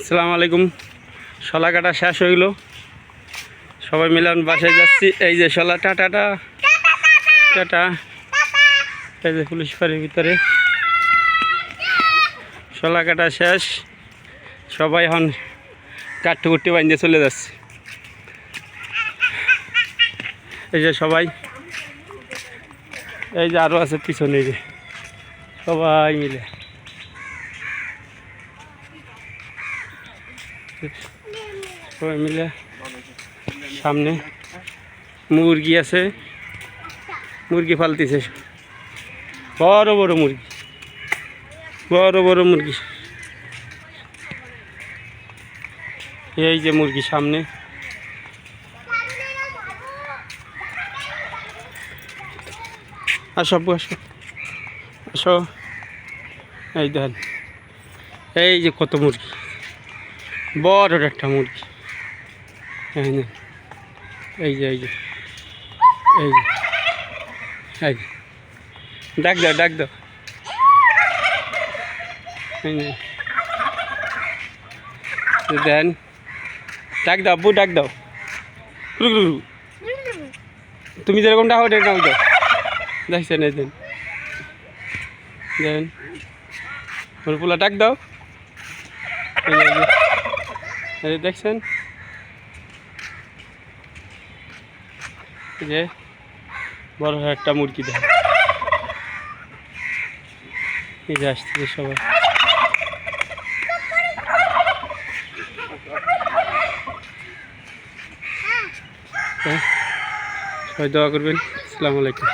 আসসালামু আলাইকুম। শলা কাটা শেষ হইল, সবাই মিলে আমি বাসায় যাচ্ছি। এই যে শলা টাটা টাটা, এই যে পুলিশ ফাঁড়ির ভিতরে শলা কাটা শেষ। সবাই এখন কাঠটুকুটি বাঁধিয়ে চলে যাচ্ছে। এই যে সবাই, এই যে আরও আছে পিছনে, এই যে সবাই মিলে সামনে মুরগি আছে, মুরগি ফালতেছে, বড় বড় মুরগি, বড় বড় মুরগি। এই যে মুরগি সামনে, আসো আসো আসো। এই দেখেন, এই যে কত মুরগি, বড় একটা মুরগি। এই যে এই যে এই যে এই ডাক দাও ডাক দাও, দেন ডাক দাও আব্বু, ডাক দাও। তুমি যেরকম ডাকো এরকম দাও, দেখছেন? এই দেন দেন ওর পোলা ডাক দাও, এই দেখছেন? যে বড় একটা মুরগি দেখ, এই যে আসছে সবাই। সবাই দোয়া করবেন। আসসালামু আলাইকুম।